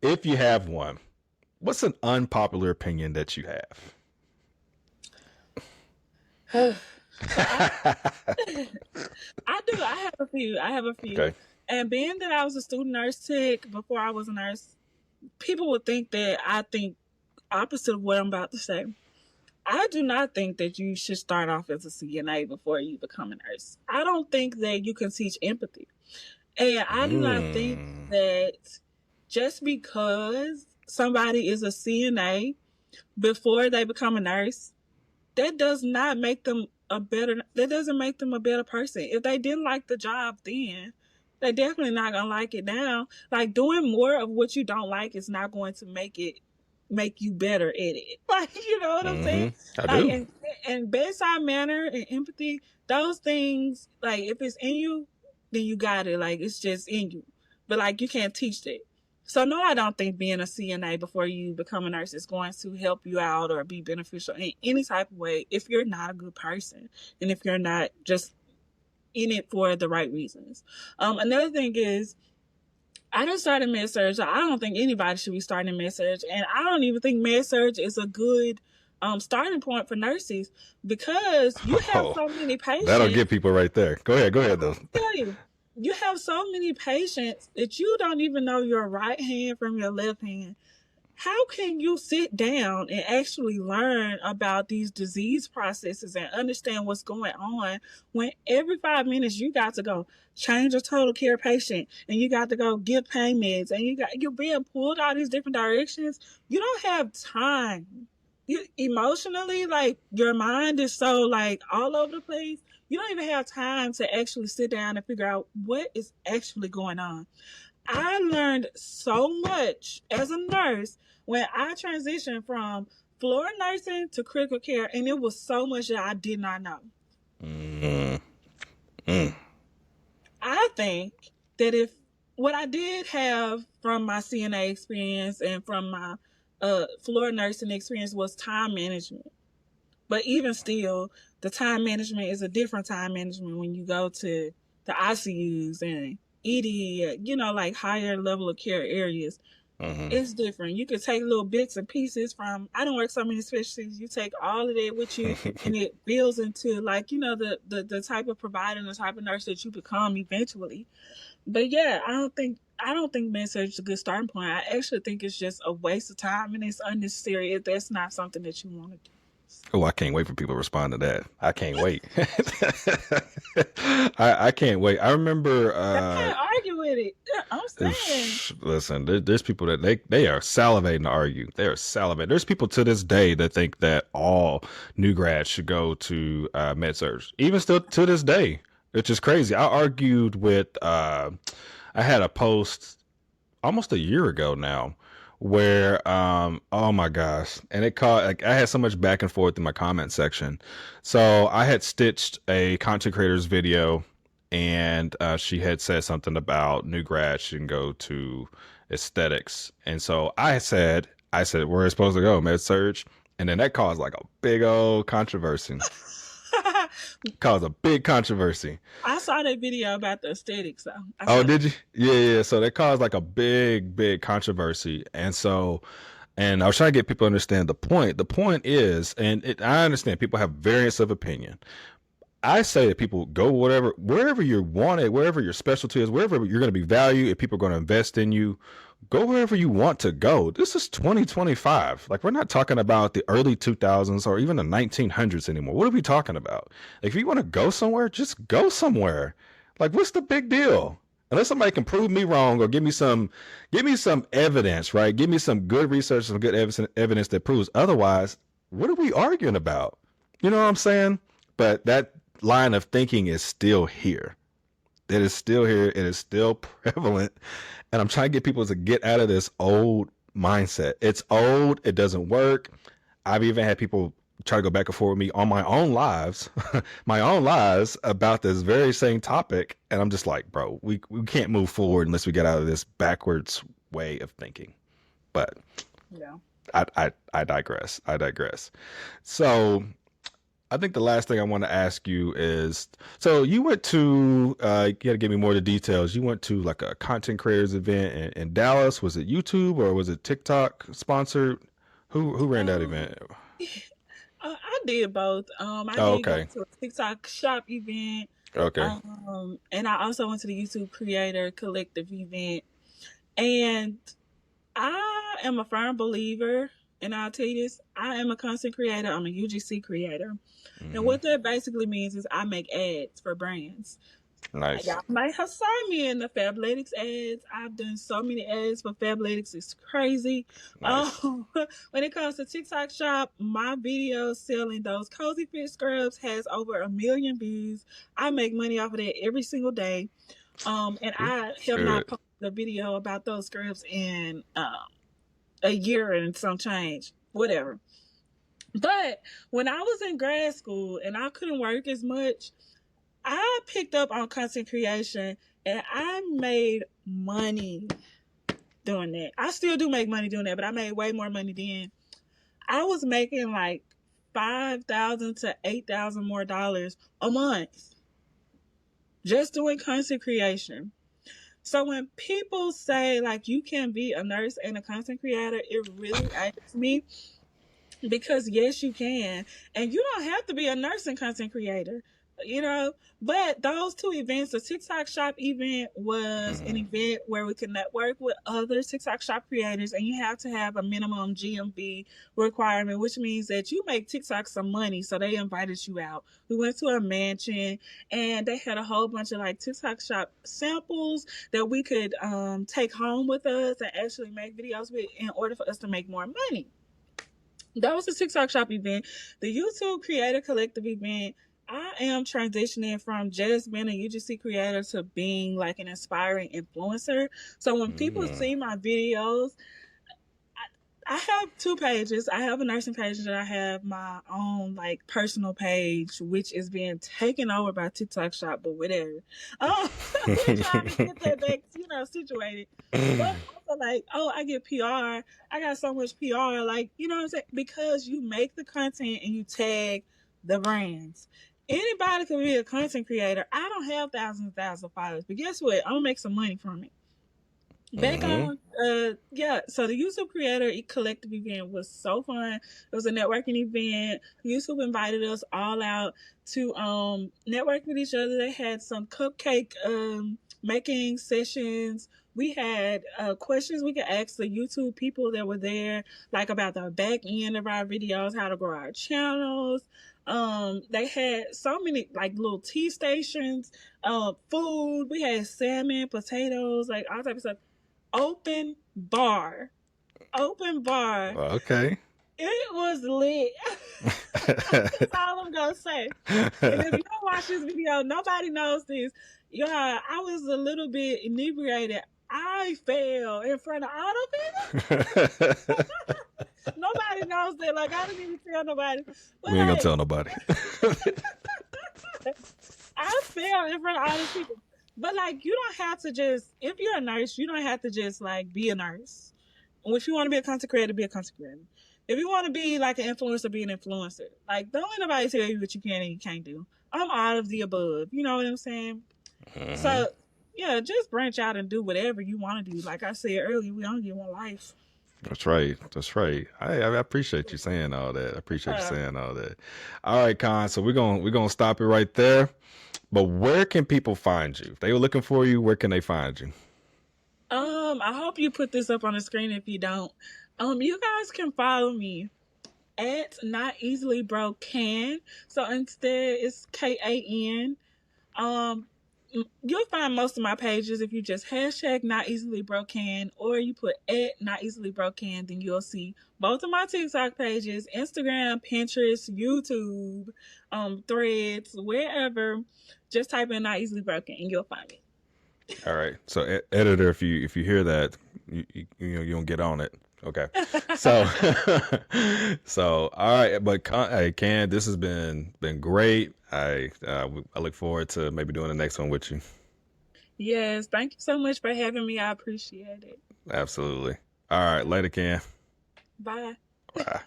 if you have one, what's an unpopular opinion that you So I, have? I do. I have a few. I have a few. Okay. And being that I was a student nurse tech before I was a nurse, people would think that I think opposite of what I'm about to say. I do not think that you should start off as a CNA before you become a nurse. I don't think that you can teach empathy. And I do not think Mm. that just because somebody is a CNA before they become a nurse, that does not make them that doesn't make them a better person. If they didn't like the job then, they definitely not gonna like it now. Like doing more of what you don't like is not going to make you better at it. Like, you know what I'm saying? I Like do. and bedside manner and empathy, those things, like if it's in you, then you got it. Like it's just in you. But like you can't teach that. So no, I don't think being a CNA before you become a nurse is going to help you out or be beneficial in any type of way if you're not a good person and if you're not just in it for the right reasons. Another thing is I just started med surg. I don't think anybody should be starting med surg, and I don't even think med surg is a good starting point for nurses because you have Oh, so many that'll get patients. people right there. Go ahead. Go ahead, though. I tell you, you have so many patients that you don't even know your right hand from your left hand. How can you sit down and actually learn about these disease processes and understand what's going on when every 5 minutes you got to go change a total care patient and you got to go give pain meds and you're being pulled all these different directions? You don't have time. You emotionally, like your mind is so like all over the place. You don't even have time to actually sit down and figure out what is actually going on. I learned so much as a nurse when I transitioned from floor nursing to critical care, and it was so much that I did not know. Mm. Mm. I think that if what I did have from my CNA experience and from my floor nursing experience was time management. But even still, the time management is a different time management when you go to the ICUs and ED, like higher level of care areas. Hmm. It's different. You could take little bits and pieces from, I don't work so many specialties, you take all of that with you and it builds into like, the type of provider and the type of nurse that you become eventually. But yeah, I don't think med surg is a good starting point. I actually think it's just a waste of time and it's unnecessary if that's not something that you want to do. Oh, I can't wait for people to respond to that. I can't wait. I can't wait. I remember I can't argue with it. Yeah, I'm saying. listen, there's people that they are salivating to argue. They are salivating. There's people to this day that think that all new grads should go to med surg. Even still to this day, which is crazy. I argued with I had a post almost a year ago now where oh my gosh, and it caught like I had so much back and forth in my comment section. So I had stitched a content creator's video, and she had said something about new grads should go to aesthetics, and so I said we're supposed to go med surge, and then that caused like a big old controversy. Caused a big controversy. I saw that video about the aesthetics though. I Oh, saw that. did you? Yeah, yeah. So that caused like a big controversy. And I was trying to get people to understand the point. The point is, I understand people have variance of opinion. I say that people go wherever you want it, wherever your specialty is, wherever you're going to be valued, if people are going to invest in you, go wherever you want to go. This is 2025. Like, we're not talking about the early 2000s or even the 1900s anymore. What are we talking about? Like, if you want to go somewhere, just go somewhere. Like, what's the big deal? Unless somebody can prove me wrong or give me some evidence, right? Give me some good research, some good evidence that proves otherwise. What are we arguing about? You know what I'm saying? But that line of thinking is still here. It is still here. It is still prevalent. And I'm trying to get people to get out of this old mindset. It's old. It doesn't work. I've even had people try to go back and forth with me on my own lives, my own lives about this very same topic. And I'm just like, bro, we can't move forward unless we get out of this backwards way of thinking. But Yeah. I digress. I digress. So I think the last thing I want to ask you is, so you went to, you got to give me more of the details. You went to like a content creators event in Dallas. Was it YouTube or was it TikTok sponsored? Who ran that Um, event? I did both. I Oh, did go okay. to a TikTok shop event. Okay. And I also went to the YouTube Creator Collective event. And I am a firm believer, and I'll tell you this, I am a content creator. I'm a UGC creator. And Hmm. what that basically means is I make ads for brands. Nice. Y'all might have saw me in the Fabletics ads. I've done so many ads for Fabletics. It's crazy. Nice. When it comes to TikTok shop, my video selling those cozy fit scrubs has over 1 million views. I make money off of that every single day. And I It's have not good. posted a video about those scrubs in a year and some change, whatever. But when I was in grad school and I couldn't work as much, I picked up on content creation and I made money doing that. I still do make money doing that, but I made way more money then. I was making like 5,000 to 8,000 more dollars a month just doing content creation. So when people say like you can be a nurse and a content creator, it really irks me because yes, you can, and you don't have to be a nurse and content creator, you know. But those two events, the TikTok Shop event was an Hmm. event where we could network with other TikTok Shop creators, and you have to have a minimum GMV requirement, which means that you make TikTok some money. So they invited you out. We went to a mansion, and they had a whole bunch of like TikTok Shop samples that we could take home with us and actually make videos with in order for us to make more money. That was the TikTok shop event. The YouTube Creator Collective event, I am transitioning from just being a UGC creator to being like an inspiring influencer. So when people Hmm. see my videos, I have two pages. I have a nursing page and I have my own like personal page, which is being taken over by TikTok Shop, but whatever. We're trying to get that back, situated. But also like, oh, I get PR. I got so much PR, like, you know what I'm saying? Because you make the content and you tag the brands. Anybody can be a content creator. I don't have thousands and thousands of followers, but guess what? I'm gonna make some money from it. Back Hmm. on, yeah. So the YouTube Creator Collective event was so fun. It was a networking event. YouTube invited us all out to network with each other. They had some cupcake making sessions. We had questions we could ask the YouTube people that were there, like about the back end of our videos, how to grow our channels. They had so many like little tea stations, food. We had salmon, potatoes, like all type of stuff. Open bar. Open bar. Okay. It was lit. That's all I'm gonna say. And if you don't watch this video, nobody knows this. Yeah, I was a little bit inebriated. I fell in front of all the people. Nobody knows that. Like I didn't even tell nobody. But We ain't gonna like tell nobody. I fell in front of all these people. But like you don't have to just if you're a nurse, you don't have to just like be a nurse. If you want to be a content creator, be a content creator. If you want to be like an influencer, be an influencer. Like don't let nobody tell you what you can and you can't do. I'm all of the above. You know what I'm saying? Hmm. So yeah, just branch out and do whatever you want to do. Like I said earlier, we only get one life. That's right. That's right. I appreciate you saying all that. I appreciate you Uh, saying all that. All right, Con. So we're gonna stop it right there. But where can people find you? If they were looking for you, where can they find you? I hope you put this up on the screen if you don't. You guys can follow me at Not Easily Broken. So instead, it's KAN. Um, you'll find most of my pages if you just hashtag Not Easily Broken or you put at Not Easily Broken. Then you'll see both of my TikTok pages, Instagram, Pinterest, YouTube, Threads, wherever. Just type in Not Easily Broken and you'll find me. All right. So editor, if you hear that, you don't get on it. Okay. So so all right, but hey, Can, this has been great. I look forward to maybe doing the next one with you. Yes, thank you so much for having me. I appreciate it. Absolutely. All right, later, Can. Bye. Bye.